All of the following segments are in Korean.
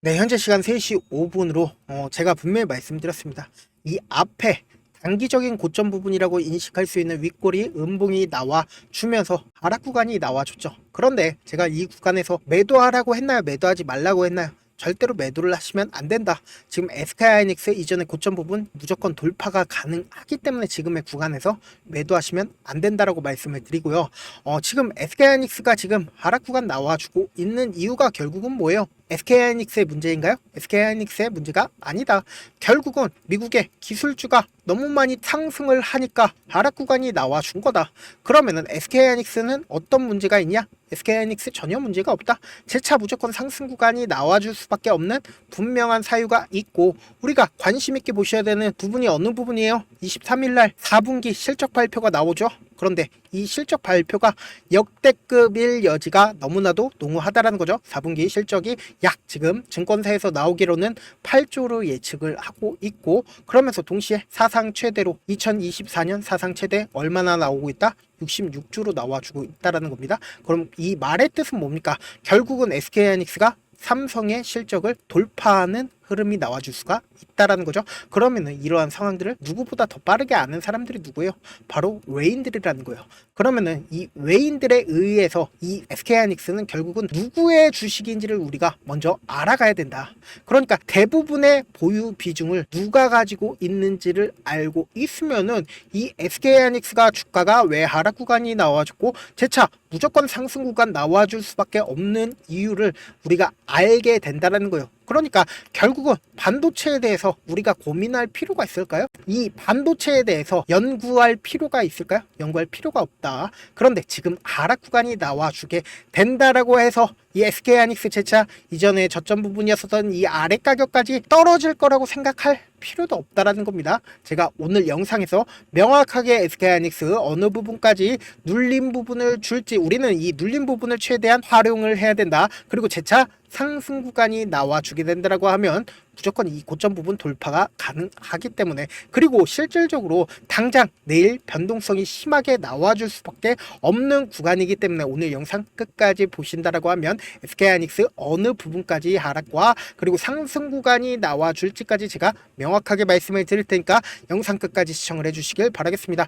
네, 현재 시간 3시 5분으로 제가 분명히 말씀드렸습니다. 이 앞에 단기적인 고점 부분이라고 인식할 수 있는 윗꼬리 음봉이 나와 주면서 하락 구간이 나와줬죠. 그런데 제가 이 구간에서 매도하라고 했나요? 매도하지 말라고 했나요? 절대로 매도를 하시면 안 된다. 지금 SK하이닉스 이전의 고점 부분 무조건 돌파가 가능하기 때문에 지금의 구간에서 매도하시면 안 된다라고 말씀을 드리고요. 지금 SK하이닉스가 지금 하락 구간 나와주고 있는 이유가 결국은 뭐예요? SK하이닉스의 문제인가요? SK하이닉스의 문제가 아니다. 결국은 미국의 기술주가 너무 많이 상승을 하니까 하락 구간이 나와준 거다. 그러면은 SK하이닉스는 어떤 문제가 있냐? SK하이닉스 전혀 문제가 없다. 재차 무조건 상승 구간이 나와줄 수밖에 없는 분명한 사유가 있고, 우리가 관심 있게 보셔야 되는 부분이 어느 부분이에요? 23일날 4분기 실적 발표가 나오죠. 그런데 이 실적 발표가 역대급일 여지가 너무나도 농후하다라는 거죠. 4분기 실적이 약 지금 증권사에서 나오기로는 8조로 예측을 하고 있고, 그러면서 동시에 사상 최대로 2024년 사상 최대 얼마나 나오고 있다? 66주로 나와주고 있다라는 겁니다. 그럼 이 말의 뜻은 뭡니까? 결국은 SK하이닉스가 삼성의 실적을 돌파하는 흐름이 나와줄 수가 있다라는 거죠. 그러면은 이러한 상황들을 누구보다 더 빠르게 아는 사람들이 누구예요? 바로 외인들이라는 거예요. 그러면은 이 외인들에 의해서 이 SK하이닉스는 결국은 누구의 주식인지를 우리가 먼저 알아가야 된다. 그러니까 대부분의 보유 비중을 누가 가지고 있는지를 알고 있으면은 이 SK하이닉스가 주가가 왜 하락 구간이 나와줬고 재차 무조건 상승 구간 나와줄 수밖에 없는 이유를 우리가 알게 된다라는 거예요. 그러니까 결국은 반도체에 대해서 우리가 고민할 필요가 있을까요? 이 반도체에 대해서 연구할 필요가 있을까요? 연구할 필요가 없다. 그런데 지금 하락 구간이 나와주게 된다라고 해서 이 SK하이닉스 재차 이전에 저점 부분이었었던 이 아래 가격까지 떨어질 거라고 생각할 필요도 없다라는 겁니다. 제가 오늘 영상에서 명확하게 SK하이닉스 어느 부분까지 눌린 부분을 줄지, 우리는 이 눌린 부분을 최대한 활용을 해야 된다. 그리고 재차 상승 구간이 나와주게 된다라고 하면 무조건 이 고점 부분 돌파가 가능하기 때문에, 그리고 실질적으로 당장 내일 변동성이 심하게 나와줄 수밖에 없는 구간이기 때문에 오늘 영상 끝까지 보신다라고 하면 SK하이닉스 어느 부분까지 하락과 그리고 상승 구간이 나와줄지까지 제가 명확하게 말씀을 드릴 테니까 영상 끝까지 시청을 해주시길 바라겠습니다.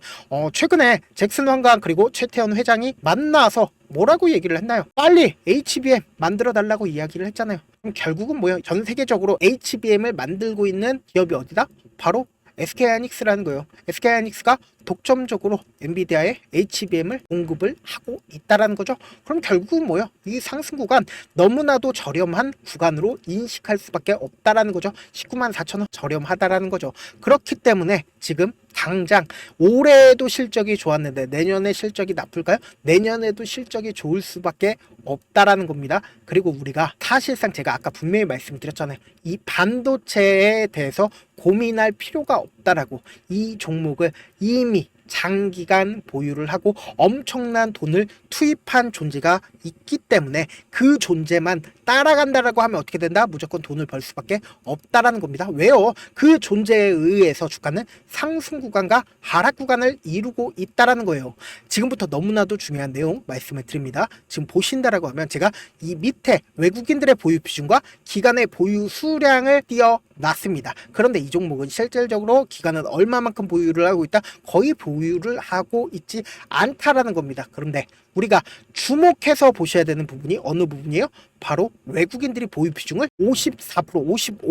최근에 잭슨 황강 그리고 최태원 회장이 만나서 뭐라고 얘기를 했나요? 빨리 HBM 만들어 달라고 이야기를 했잖아요. 그럼 결국은 뭐예요? 전 세계적으로 HBM을 만들고 있는 기업이 어디다? 바로 SK하이닉스라는 거예요. SK하이닉스가 독점적으로 엔비디아에 HBM을 공급을 하고 있다라는 거죠. 그럼 결국은 뭐예요? 이 상승 구간 너무나도 저렴한 구간으로 인식할 수밖에 없다라는 거죠. 194,000원 저렴하다라는 거죠. 그렇기 때문에 지금 당장 올해에도 실적이 좋았는데 내년에 실적이 나쁠까요? 내년에도 실적이 좋을 수밖에 없다라는 겁니다. 그리고 우리가 사실상 제가 아까 분명히 말씀드렸잖아요. 이 반도체에 대해서 고민할 필요가 없다라고. 이 종목을 이미 장기간 보유를 하고 엄청난 돈을 투입한 존재가 있기 때문에 그 존재만 따라간다라고 하면 어떻게 된다? 무조건 돈을 벌 수밖에 없다라는 겁니다. 왜요? 그 존재에 의해서 주가는 상승 구간과 하락 구간을 이루고 있다라는 거예요. 지금부터 너무나도 중요한 내용 말씀을 드립니다. 지금 보신다라고 하면 제가 이 밑에 외국인들의 보유 비중과 기간의 보유 수량을 띄어놨습니다. 그런데 이 종목은 실질적으로 기간은 얼마만큼 보유를 하고 있다? 거의 보유를 하고 있지 않다라는 겁니다. 그런데 우리가 주목해서 보셔야 되는 부분이 어느 부분이에요? 바로 외국인들이 보유 비중을 54%,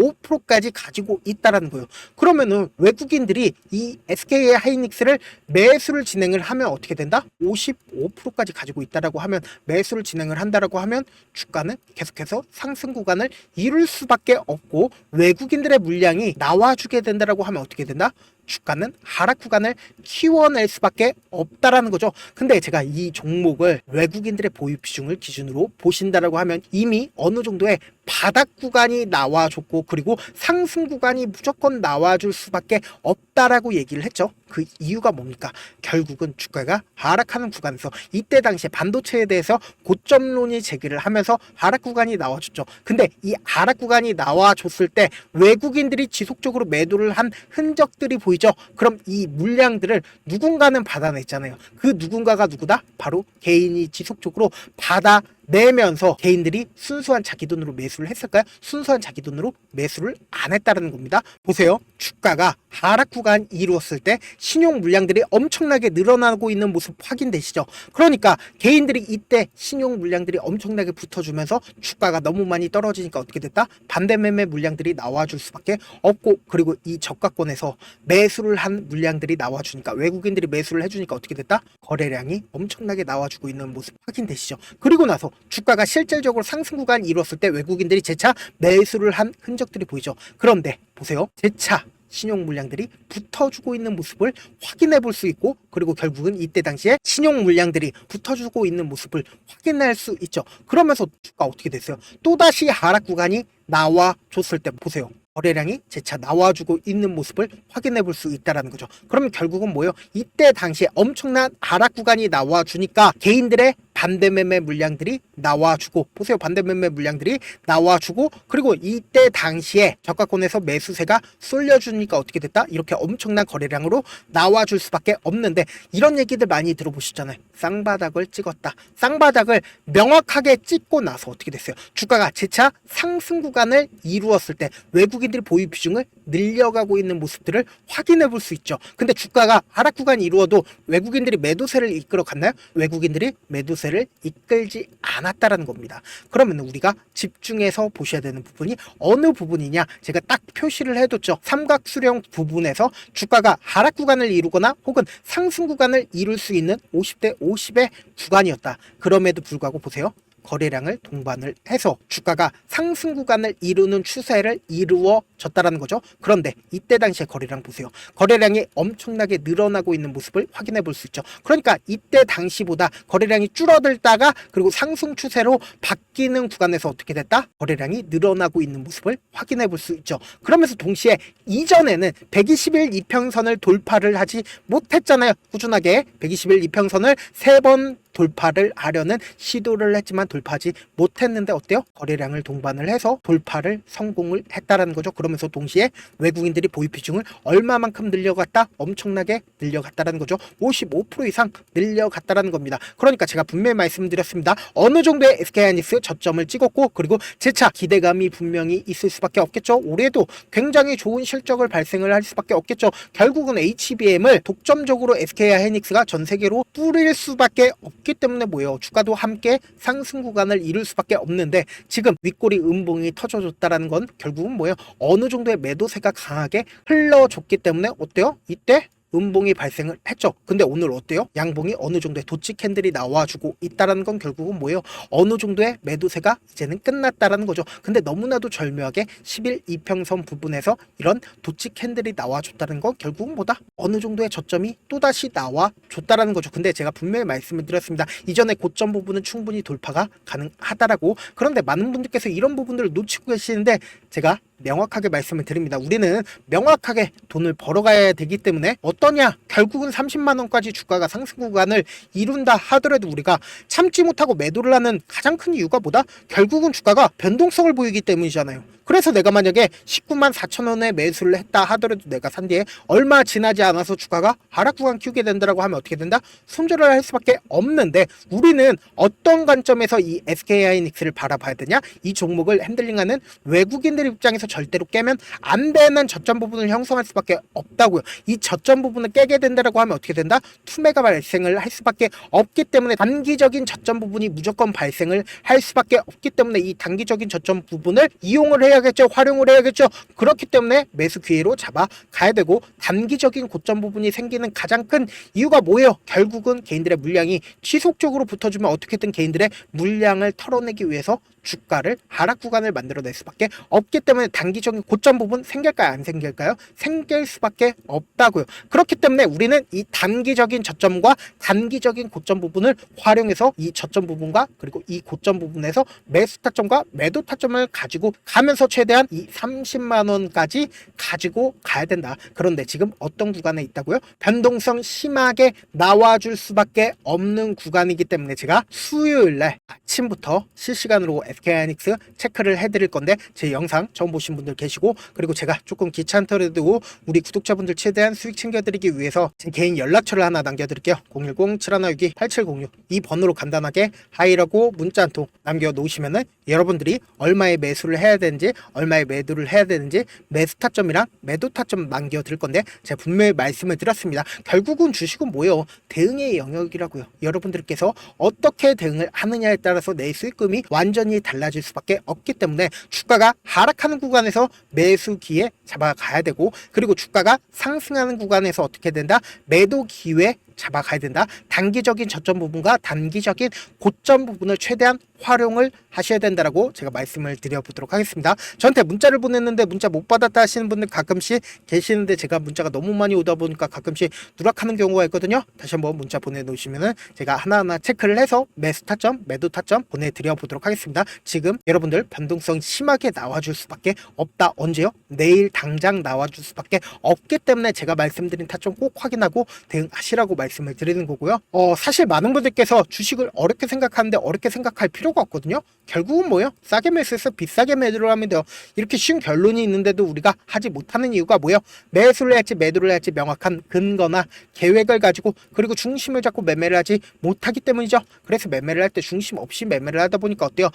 55%까지 가지고 있다라는 거예요. 그러면은 외국인들이 이 SK하이닉스를 매수를 진행을 하면 어떻게 된다? 55%까지 가지고 있다라고 하면, 매수를 진행을 한다라고 하면 주가는 계속해서 상승 구간을 이룰 수밖에 없고, 외국인들의 물량이 나와주게 된다라고 하면 어떻게 된다? 주가는 하락 구간을 키워낼 수밖에 없다라는 거죠. 근데 제가 이 종목을 외국인들의 보유 비중을 기준으로 보신다라고 하면 이미 어느 정도의 바닥 구간이 나와줬고, 그리고 상승 구간이 무조건 나와줄 수밖에 없다라고 얘기를 했죠. 그 이유가 뭡니까? 결국은 주가가 하락하는 구간에서 이때 당시에 반도체에 대해서 고점론이 제기를 하면서 하락 구간이 나와줬죠. 근데 이 하락 구간이 나와줬을 때 외국인들이 지속적으로 매도를 한 흔적들이 보이죠. 그럼 이 물량들을 누군가는 받아냈잖아요. 그 누군가가 누구다? 바로 개인이 지속적으로 받아 내면서 개인들이 순수한 자기 돈으로 매수를 했을까요? 순수한 자기 돈으로 매수를 안 했다는 겁니다. 보세요. 주가가 하락 구간 이루었을 때 신용 물량들이 엄청나게 늘어나고 있는 모습 확인되시죠? 그러니까 개인들이 이때 신용 물량들이 엄청나게 붙어주면서 주가가 너무 많이 떨어지니까 어떻게 됐다? 반대 매매 물량들이 나와줄 수밖에 없고, 그리고 이 저가권에서 매수를 한 물량들이 나와주니까, 외국인들이 매수를 해주니까 어떻게 됐다? 거래량이 엄청나게 나와주고 있는 모습 확인되시죠? 그리고 나서 주가가 실질적으로 상승 구간 이루었을 때 외국인들이 재차 매수를 한 흔적들이 보이죠. 그런데 보세요. 재차 신용 물량들이 붙어주고 있는 모습을 확인해 볼 수 있고, 그리고 결국은 이때 당시에 신용 물량들이 붙어주고 있는 모습을 확인할 수 있죠. 그러면서 주가 어떻게 됐어요? 또다시 하락 구간이 나와줬을 때 보세요. 거래량이 재차 나와주고 있는 모습을 확인해 볼 수 있다는 거죠. 그러면 결국은 뭐예요? 이때 당시에 엄청난 하락 구간이 나와주니까 개인들의 반대 매매 물량들이 나와주고, 보세요. 반대 매매 물량들이 나와주고, 그리고 이때 당시에 저가권에서 매수세가 쏠려주니까 어떻게 됐다? 이렇게 엄청난 거래량으로 나와줄 수밖에 없는데, 이런 얘기들 많이 들어보셨잖아요. 쌍바닥을 찍었다. 쌍바닥을 명확하게 찍고 나서 어떻게 됐어요? 주가가 재차 상승 구간을 이루었을 때 외국인들이 보유 비중을 늘려가고 있는 모습들을 확인해 볼 수 있죠. 근데 주가가 하락 구간이 이루어도 외국인들이 매도세를 이끌어 갔나요? 외국인들이 매도세를 이끌지 않았다라는 겁니다. 그러면 우리가 집중해서 보셔야 되는 부분이 어느 부분이냐, 제가 딱 표시를 해뒀죠. 삼각수령 부분에서 주가가 하락 구간을 이루거나 혹은 상승 구간을 이룰 수 있는 50대 50의 구간이었다. 그럼에도 불구하고 보세요. 거래량을 동반을 해서 주가가 상승 구간을 이루는 추세를 이루어졌다라는 거죠. 그런데 이때 당시에 거래량 보세요. 거래량이 엄청나게 늘어나고 있는 모습을 확인해 볼 수 있죠. 그러니까 이때 당시보다 거래량이 줄어들다가 그리고 상승 추세로 바뀌는 구간에서 어떻게 됐다? 거래량이 늘어나고 있는 모습을 확인해 볼 수 있죠. 그러면서 동시에 이전에는 120일 이평선을 돌파를 하지 못했잖아요. 꾸준하게 120일 이평선을 3번 돌파를 하려는 시도를 했지만 돌파하지 못했는데 어때요? 거래량을 동반을 해서 돌파를 성공을 했다라는 거죠. 그러면서 동시에 외국인들이 보유 비중을 얼마만큼 늘려갔다? 엄청나게 늘려갔다라는 거죠. 55% 이상 늘려갔다라는 겁니다. 그러니까 제가 분명히 말씀드렸습니다. 어느 정도의 SK하이닉스 저점을 찍었고, 그리고 재차 기대감이 분명히 있을 수밖에 없겠죠. 올해도 굉장히 좋은 실적을 발생을 할 수밖에 없겠죠. 결국은 HBM을 독점적으로 SK하이닉스가 전 세계로 뿌릴 수밖에 없기 때문에 뭐예요? 주가도 함께 상승 구간을 이룰 수밖에 없는데, 지금 윗꼬리 음봉이 터져줬다라는 건 결국은 뭐예요? 어느 정도의 매도세가 강하게 흘러줬기 때문에 어때요? 이때 음봉이 발생을 했죠. 근데 오늘 어때요? 양봉이 어느 정도의 도치 캔들이 나와주고 있다라는 건 결국은 뭐예요? 어느 정도의 매도세가 이제는 끝났다라는 거죠. 근데 너무나도 절묘하게 10일 이평선 부분에서 이런 도치 캔들이 나와줬다는 건 결국은 뭐다? 어느 정도의 저점이 또다시 나와줬다라는 거죠. 근데 제가 분명히 말씀을 드렸습니다. 이전에 고점 부분은 충분히 돌파가 가능하다라고. 그런데 많은 분들께서 이런 부분들을 놓치고 계시는데 제가 명확하게 말씀을 드립니다. 우리는 명확하게 돈을 벌어가야 되기 때문에 어떠냐? 결국은 30만원까지 주가가 상승 구간을 이룬다 하더라도 우리가 참지 못하고 매도를 하는 가장 큰 이유가 뭐다? 결국은 주가가 변동성을 보이기 때문이잖아요. 그래서 내가 만약에 19만 4천원에 매수를 했다 하더라도 내가 산 뒤에 얼마 지나지 않아서 주가가 하락 구간 키우게 된다라고 하면 어떻게 된다? 손절을 할 수밖에 없는데, 우리는 어떤 관점에서 이 SK하이닉스를 바라봐야 되냐? 이 종목을 핸들링하는 외국인들 입장에서 절대로 깨면 안 되는 저점 부분을 형성할 수밖에 없다고요. 이 저점 부분을 깨게 된다라고 하면 어떻게 된다? 투매가 발생을 할 수밖에 없기 때문에 단기적인 저점 부분이 무조건 발생을 할 수밖에 없기 때문에 이 단기적인 저점 부분을 이용을 해야겠죠. 활용을 해야겠죠. 그렇기 때문에 매수 기회로 잡아가야 되고, 단기적인 고점 부분이 생기는 가장 큰 이유가 뭐예요? 결국은 개인들의 물량이 지속적으로 붙어주면 어떻게든 개인들의 물량을 털어내기 위해서 주가를 하락 구간을 만들어낼 수밖에 없기 때문에 단기적인 고점 부분 생길까요? 안 생길까요? 생길 수밖에 없다고요. 그렇기 때문에 우리는 이 단기적인 저점과 단기적인 고점 부분을 활용해서 이 저점 부분과 그리고 이 고점 부분에서 매수 타점과 매도 타점을 가지고 가면서 최대한 이 30만 원까지 가지고 가야 된다. 그런데 지금 어떤 구간에 있다고요? 변동성 심하게 나와줄 수밖에 없는 구간이기 때문에 제가 수요일날 아침부터 실시간으로 SK하이닉스 체크를 해드릴 건데, 제 영상 처음 보신 분들 계시고, 그리고 제가 조금 귀찮더라도 우리 구독자분들 최대한 수익 챙겨드리기 위해서 제 개인 연락처를 하나 남겨드릴게요. 010-7162-8706 이 번호로 간단하게 하이라고 문자 한 통 남겨놓으시면은 여러분들이 얼마의 매수를 해야 되는지, 얼마의 매도를 해야 되는지, 매수 타점이랑 매도 타점 남겨드릴 건데, 제가 분명히 말씀을 드렸습니다. 결국은 주식은 뭐예요? 대응의 영역이라고요. 여러분들께서 어떻게 대응을 하느냐에 따라서 내 수익금이 완전히 달라질 수밖에 없기 때문에 주가가 하락하는 구간에서 매수 기회 잡아가야 되고, 그리고 주가가 상승하는 구간에서 어떻게 된다? 매도 기회 잡아가야 된다. 단기적인 저점 부분과 단기적인 고점 부분을 최대한 활용을 하셔야 된다라고 제가 말씀을 드려보도록 하겠습니다. 저한테 문자를 보냈는데 문자 못 받았다 하시는 분들 가끔씩 계시는데, 제가 문자가 너무 많이 오다 보니까 가끔씩 누락하는 경우가 있거든요. 다시 한번 문자 보내놓으시면은 제가 하나하나 체크를 해서 매수 타점, 매도 타점 보내드려 보도록 하겠습니다. 지금 여러분들 변동성 심하게 나와줄 수밖에 없다. 언제요? 내일 당장 나와줄 수밖에 없기 때문에 제가 말씀드린 타점 꼭 확인하고 대응하시라고 말씀을 드리는 거고요. 사실 많은 분들께서 주식을 어렵게 생각하는데 어렵게 생각할 필요가 없거든요. 결국은 뭐예요? 싸게 매수해서 비싸게 매도를 하면 돼요. 이렇게 쉬운 결론이 있는데도 우리가 하지 못하는 이유가 뭐예요? 매수를 할지 매도를 할지 명확한 근거나 계획을 가지고, 그리고 중심을 잡고 매매를 하지 못하기 때문이죠. 그래서 매매를 할 때 중심 없이 매매를 하다 보니까 어때요?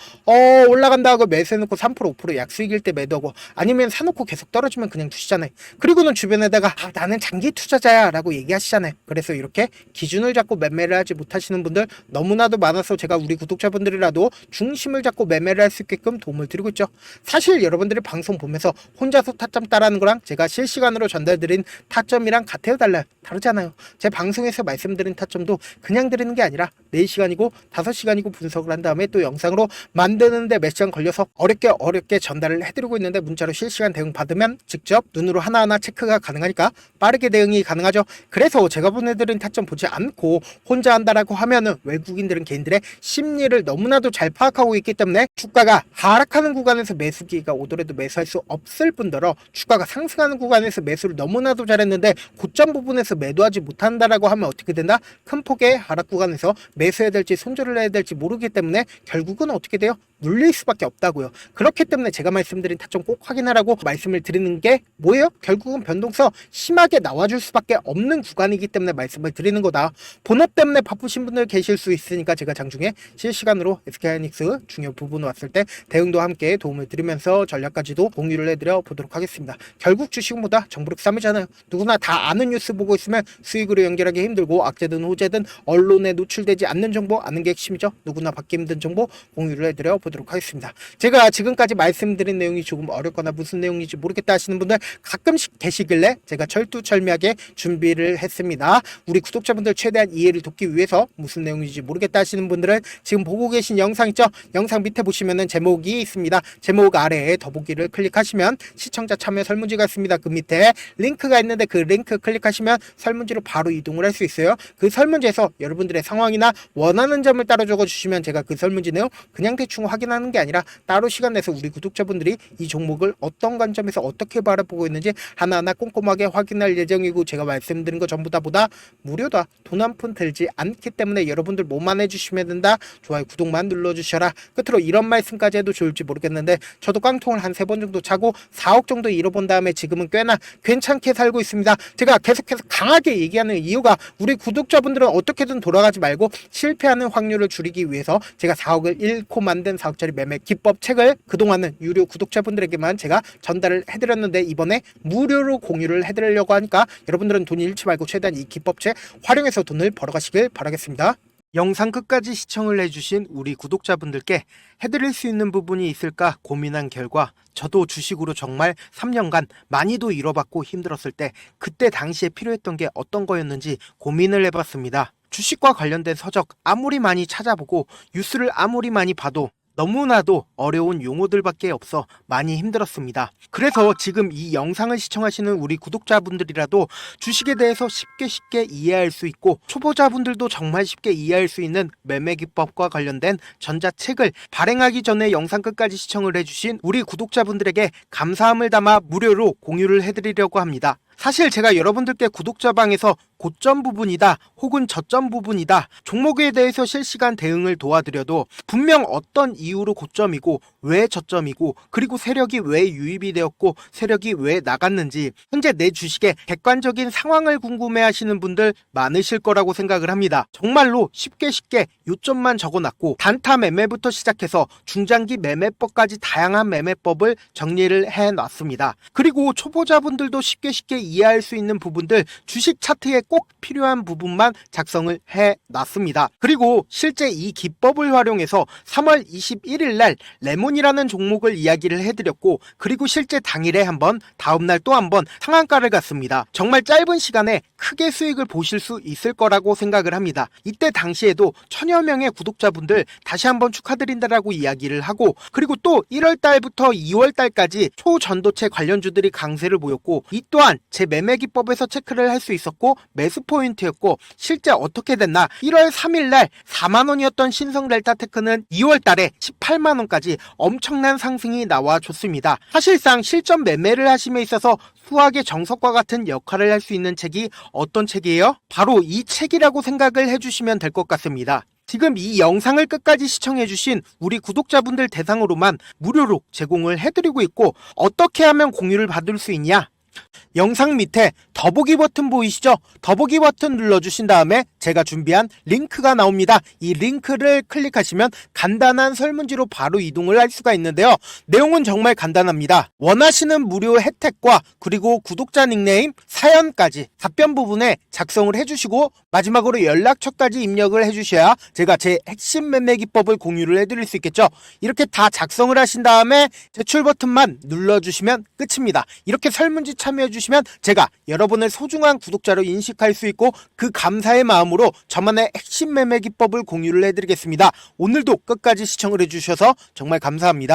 올라간다 하고 매수해놓고 3% 5% 약수익일 때 매도하고, 아니면 사놓고 계속 떨어지면 그냥 두시잖아요. 그리고는 주변에다가 나는 장기 투자자야 라고 얘기하시잖아요. 그래서 이렇게 기준을 잡고 매매를 하지 못하시는 분들 너무나도 많아서 제가 우리 구독자분들이라도 중심을 잡고 매매를 할 수 있게끔 도움을 드리고 있죠. 사실 여러분들이 방송 보면서 혼자서 타점 따라하는 거랑 제가 실시간으로 전달드린 타점이랑 같아요, 달라요? 다르잖아요. 제 방송에서 말씀드린 타점도 그냥 드리는 게 아니라 4시간이고 5시간이고 분석을 한 다음에 또 영상으로 만드는데 몇 시간 걸려서 어렵게 전달을 해드리고 있는데, 문자로 실시간 대응 받으면 직접 눈으로 하나하나 체크가 가능하니까 빠르게 대응이 가능하죠. 그래서 제가 보내드린 타점 보지 않고 혼자 한다라고 하면은 외국인들은 개인들의 심리를 너무나도 잘 파악하고 있기 때문에 주가가 하락하는 구간에서 매수 기회가 오더라도 매수할 수 없을 뿐더러, 주가가 상승하는 구간에서 매수를 너무나도 잘했는데 고점 부분에서 매도하지 못한다라고 하면 어떻게 된다? 큰 폭의 하락 구간에서 매수해야 될지 손절을 해야 될지 모르기 때문에 결국은 어떻게 돼요? 물릴 수밖에 없다고요. 그렇기 때문에 제가 말씀드린 타점 꼭 확인하라고 말씀을 드리는 게 뭐예요? 결국은 변동성 심하게 나와줄 수밖에 없는 구간이기 때문에 말씀을 드리는 거다. 본업 때문에 바쁘신 분들 계실 수 있으니까 제가 장중에 실시간으로 SK하이닉스 중요 부분 왔을 때 대응도 함께 도움을 드리면서 전략까지도 공유를 해드려 보도록 하겠습니다. 결국 주식보다 정부력 3이잖아요. 누구나 다 아는 뉴스 보고 있으면 수익으로 연결하기 힘들고, 악재든 호재든 언론에 노출되지 않는 정보 아는 게 핵심이죠. 누구나 받기 힘든 정보 공유를 해드려 보도록 하겠습니다. 제가 지금까지 말씀드린 내용이 조금 어렵거나 무슨 내용인지 모르겠다 하시는 분들 가끔씩 계시길래 제가 철두철미하게 준비를 했습니다. 우리 구독자분들 최대한 이해를 돕기 위해서 무슨 내용인지 모르겠다 하시는 분들은 지금 보고 계신 영상 있죠? 영상 밑에 보시면은 제목이 있습니다. 제목 아래에 더보기를 클릭하시면 시청자 참여 설문지가 있습니다. 그 밑에 링크가 있는데 그 링크 클릭하시면 설문지로 바로 이동을 할 수 있어요. 그 설문지에서 여러분들의 상황이나 원하는 점을 따로 적어주시면 제가 그 설문지 내용 그냥 대충 확인하는 게 아니라 따로 시간 내서 우리 구독자분들이 이 종목을 어떤 관점에서 어떻게 바라보고 있는지 하나하나 꼼꼼하게 확인할 예정이고, 제가 말씀드린 거 전부 다 보다 무료다. 돈 한 푼 들지 않기 때문에 여러분들 뭐만 해주시면 된다. 좋아요, 구독만 눌러주셔라. 끝으로 이런 말씀까지 해도 좋을지 모르겠는데, 저도 깡통을 한 3번 정도 차고 4억 정도 잃어본 다음에 지금은 꽤나 괜찮게 살고 있습니다. 제가 계속해서 강하게 얘기하는 이유가 우리 구독자분들은 어떻게든 돌아가지 말고 실패하는 확률을 줄이기 위해서 제가 4억을 잃고 만든 4억짜리 매매 기법 책을 그동안은 유료 구독자분들에게만 제가 전달을 해드렸는데, 이번에 무료로 공유를 해드리려고 하니까 여러분들은 돈 잃지 말고 최대한 이 기법책 활용해서 돈을 벌어가시길 바라겠습니다. 영상 끝까지 시청을 해주신 우리 구독자분들께 해드릴 수 있는 부분이 있을까 고민한 결과, 저도 주식으로 정말 3년간 많이도 잃어봤고 힘들었을 때 그때 당시에 필요했던 게 어떤 거였는지 고민을 해봤습니다. 주식과 관련된 서적 아무리 많이 찾아보고 뉴스를 아무리 많이 봐도 너무나도 어려운 용어들밖에 없어 많이 힘들었습니다. 그래서 지금 이 영상을 시청하시는 우리 구독자분들이라도 주식에 대해서 쉽게 이해할 수 있고 초보자분들도 정말 쉽게 이해할 수 있는 매매 기법과 관련된 전자책을 발행하기 전에 영상 끝까지 시청을 해주신 우리 구독자분들에게 감사함을 담아 무료로 공유를 해드리려고 합니다. 사실 제가 여러분들께 구독자방에서 고점 부분이다 혹은 저점 부분이다 종목에 대해서 실시간 대응을 도와드려도 분명 어떤 이유로 고점이고 왜 저점이고 그리고 세력이 왜 유입이 되었고 세력이 왜 나갔는지 현재 내 주식의 객관적인 상황을 궁금해하시는 분들 많으실 거라고 생각을 합니다. 정말로 쉽게 요점만 적어놨고 단타 매매부터 시작해서 중장기 매매법까지 다양한 매매법을 정리를 해놨습니다. 그리고 초보자분들도 쉽게 이해할 수 있는 부분들 주식 차트에 꼭 필요한 부분만 작성을 해놨습니다. 그리고 실제 이 기법을 활용해서 3월 21일 날 레몬이라는 종목을 이야기를 해드렸고 그리고 실제 당일에 한번 다음날 또 한번 상한가를 갔습니다. 정말 짧은 시간에 크게 수익을 보실 수 있을 거라고 생각을 합니다. 이때 당시에도 1000여 명의 구독자분들 다시 한번 축하드린다라고 이야기를 하고 그리고 또 1월 달부터 2월 달까지 초전도체 관련주들이 강세를 보였고 이 또한 제 매매 기법에서 체크를 할 수 있었고 매수 포인트였고 실제 어떻게 됐나 1월 3일 날 4만원이었던 신성 델타테크는 2월 달에 18만원까지 엄청난 상승이 나와줬습니다. 사실상 실전 매매를 하심에 있어서 수학의 정석과 같은 역할을 할 수 있는 책이 어떤 책이에요? 바로 이 책이라고 생각을 해주시면 될 것 같습니다. 지금 이 영상을 끝까지 시청해주신 우리 구독자분들 대상으로만 무료로 제공을 해드리고 있고 어떻게 하면 공유를 받을 수 있냐? 영상 밑에 더보기 버튼 보이시죠? 더보기 버튼 눌러주신 다음에 제가 준비한 링크가 나옵니다. 이 링크를 클릭하시면 간단한 설문지로 바로 이동을 할 수가 있는데요. 내용은 정말 간단합니다. 원하시는 무료 혜택과 그리고 구독자 닉네임, 사연까지 답변 부분에 작성을 해주시고 마지막으로 연락처까지 입력을 해주셔야 제가 제 핵심 매매 기법을 공유를 해드릴 수 있겠죠. 이렇게 다 작성을 하신 다음에 제출 버튼만 눌러주시면 끝입니다. 이렇게 설문지 참여해주시면 제가 여러분을 소중한 구독자로 인식할 수 있고 그 감사의 마음으로 저만의 핵심 매매 기법을 공유를 해드리겠습니다. 오늘도 끝까지 시청을 해주셔서 정말 감사합니다.